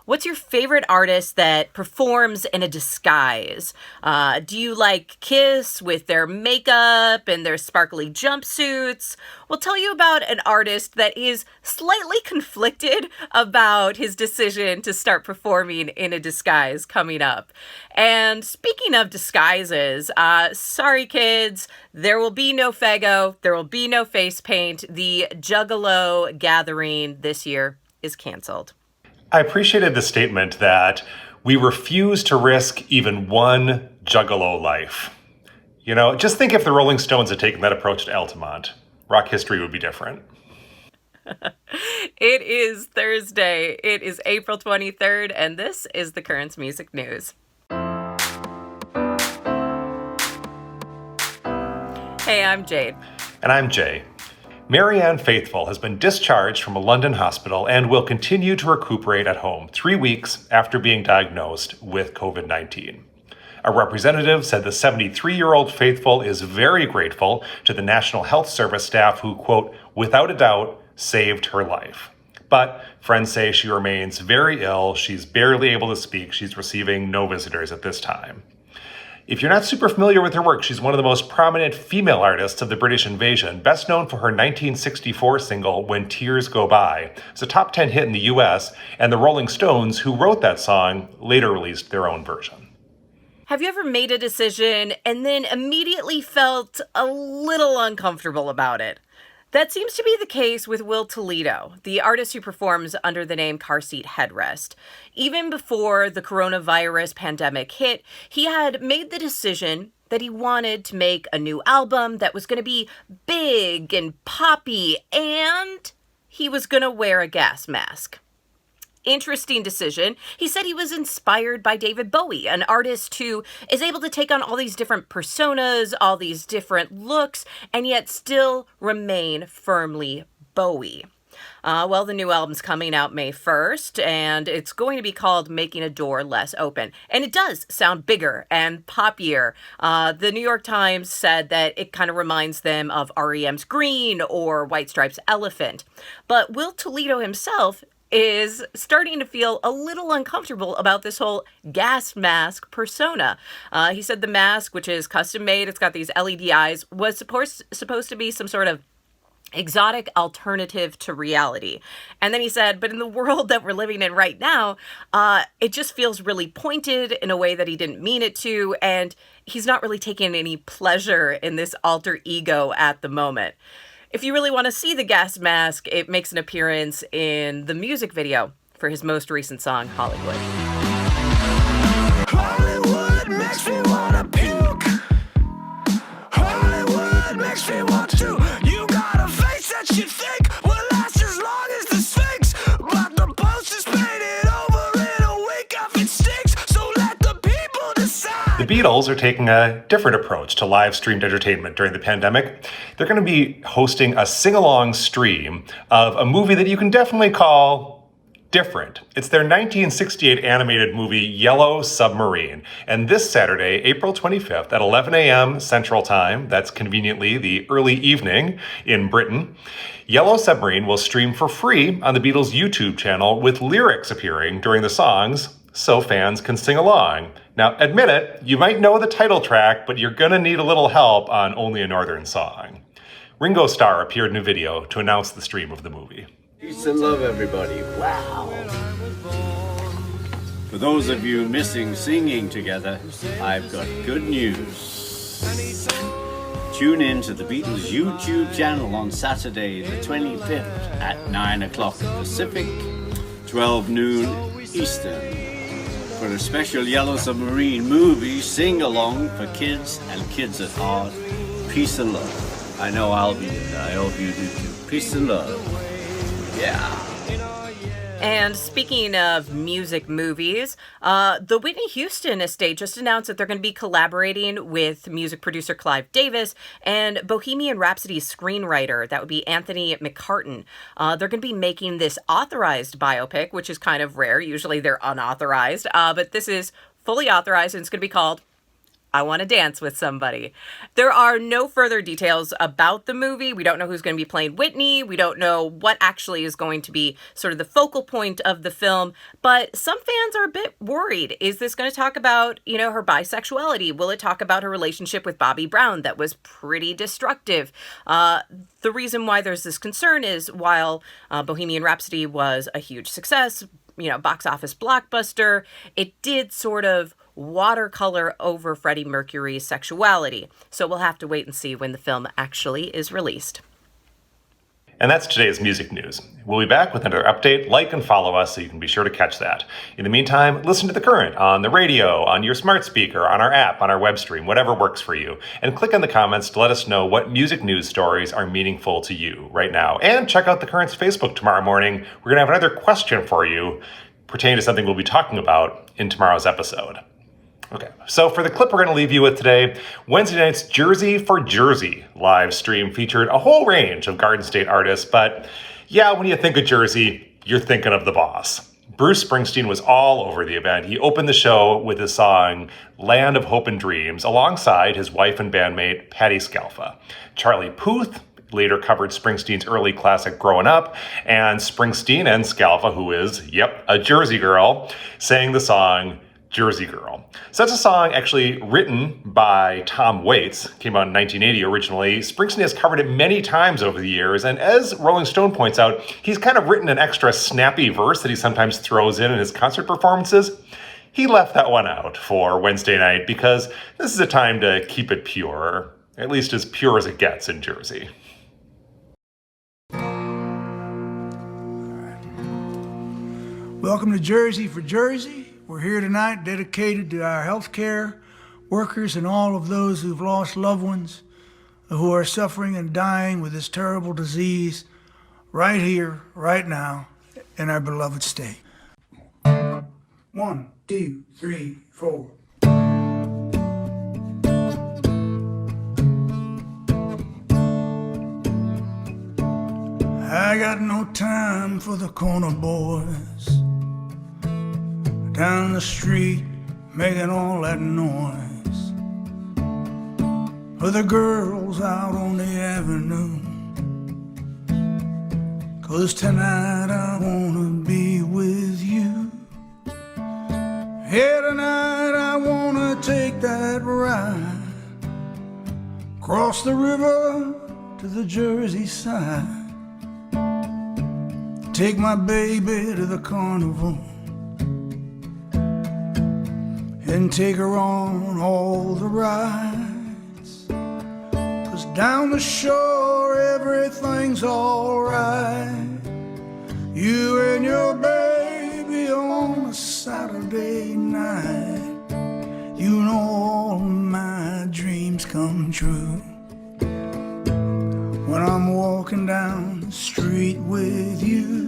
What's your favorite artist that performs in a disguise? Do you like Kiss with their makeup and their sparkly jumpsuits? We'll tell you about an artist that is slightly conflicted about his decision to start performing in a disguise coming up. And speaking of disguises, sorry kids, there will be no Faygo, there will be no face paint. The Juggalo gathering this year is canceled. I appreciated the statement that we refuse to risk even one Juggalo life. You know, just think if the Rolling Stones had taken that approach to Altamont. Rock history would be different. It is Thursday. It is April 23rd, and this is the Currents Music News. Hey, I'm Jade. And I'm Jay. Marianne Faithfull has been discharged from a London hospital and will continue to recuperate at home 3 weeks after being diagnosed with COVID-19. A representative said the 73-year-old Faithfull is very grateful to the National Health Service staff who, quote, without a doubt, saved her life. But friends say she remains very ill. She's barely able to speak. She's receiving no visitors at this time. If you're not super familiar with her work, she's one of the most prominent female artists of the British invasion, best known for her 1964 single, When Tears Go By. It's a top 10 hit in the US, and the Rolling Stones, who wrote that song, later released their own version. Have you ever made a decision and then immediately felt a little uncomfortable about it? That seems to be the case with Will Toledo, the artist who performs under the name Seat Headrest. Even before the coronavirus pandemic hit, he had made the decision that he wanted to make a new album that was going to be big and poppy, and he was going to wear a gas mask. Interesting decision. He said he was inspired by David Bowie, an artist who is able to take on all these different personas, all these different looks, and yet still remain firmly Bowie. Well, the new album's coming out May 1st, and it's going to be called Making a Door Less Open. And it does sound bigger and poppier. The New York Times said that it kind of reminds them of REM's Green or White Stripes' Elephant. But Will Toledo himself is starting to feel a little uncomfortable about this whole gas mask persona. He said the mask, which is custom made, it's got these LED eyes, was supposed to be some sort of exotic alternative to reality. And then he said, but in the world that we're living in right now, it just feels really pointed in a way that he didn't mean it to, and he's not really taking any pleasure in this alter ego at the moment. If you really want to see the gas mask, it makes an appearance in the music video for his most recent song, Hollywood. Hollywood makes me wanna puke. Hollywood makes me want to. You got a face that you think will last as long as the Sphinx, but the poster's painted over in a week if it stinks. So let the people decide. The Beatles are taking a different approach to live-streamed entertainment during the pandemic. They're going to be hosting a sing-along stream of a movie that you can definitely call different. It's their 1968 animated movie, Yellow Submarine. And this Saturday, April 25th at 11 a.m. Central Time, that's conveniently the early evening in Britain, Yellow Submarine will stream for free on the Beatles' YouTube channel with lyrics appearing during the songs so fans can sing along. Now, admit it, you might know the title track, but you're gonna need a little help on Only a Northern Song. Ringo Starr appeared in a video to announce the stream of the movie. Peace and love, everybody. Wow. For those of you missing singing together, I've got good news. Tune in to the Beatles YouTube channel on Saturday the 25th at 9 o'clock Pacific, 12 noon Eastern, for a special Yellow Submarine movie sing-along for kids and kids at heart. Peace and love. I know I'll be there. I hope you do too. Peace and love. Yeah. And speaking of music movies, the Whitney Houston estate just announced that they're going to be collaborating with music producer Clive Davis and Bohemian Rhapsody's screenwriter, that would be Anthony McCartan. They're going to be making this authorized biopic, which is kind of rare. Usually they're unauthorized, but this is fully authorized, and it's going to be called I want to dance with somebody. There are no further details about the movie. We don't know who's going to be playing Whitney. We don't know what actually is going to be sort of the focal point of the film, but some fans are a bit worried. Is this going to talk about, her bisexuality? Will it talk about her relationship with Bobby Brown that was pretty destructive? The reason why there's this concern is while Bohemian Rhapsody was a huge success, box office blockbuster, it did sort of watercolor over Freddie Mercury's sexuality. So we'll have to wait and see when the film actually is released. And that's today's music news. We'll be back with another update. Like and follow us so you can be sure to catch that. In the meantime, listen to The Current on the radio, on your smart speaker, on our app, on our web stream, whatever works for you. And click in the comments to let us know what music news stories are meaningful to you right now. And check out The Current's Facebook tomorrow morning. We're going to have another question for you pertaining to something we'll be talking about in tomorrow's episode. Okay, so for the clip we're going to leave you with today, Wednesday night's Jersey for Jersey live stream featured a whole range of Garden State artists, but yeah, when you think of Jersey, you're thinking of the boss. Bruce Springsteen was all over the event. He opened the show with his song Land of Hope and Dreams alongside his wife and bandmate Patti Scialfa. Charlie Puth later covered Springsteen's early classic Growing Up, and Springsteen and Scialfa, who is, a Jersey girl, sang the song Jersey Girl. So that's a song actually written by Tom Waits, came out in 1980 originally. Springsteen has covered it many times over the years, and as Rolling Stone points out, he's kind of written an extra snappy verse that he sometimes throws in his concert performances. He left that one out for Wednesday night because this is a time to keep it pure, at least as pure as it gets in Jersey. Welcome to Jersey for Jersey. We're here tonight dedicated to our healthcare workers and all of those who've lost loved ones, who are suffering and dying with this terrible disease right here, right now, in our beloved state. 1, 2, 3, 4. I got no time for the corner boys down the street making all that noise, or the girls out on the avenue, 'cause tonight I wanna be with you. Yeah, tonight I wanna take that ride across the river to the Jersey side, take my baby to the carnival and take her on all the rides, 'cause down the shore everything's alright. You and your baby on a Saturday night, you know all my dreams come true. When I'm walking down the street with you,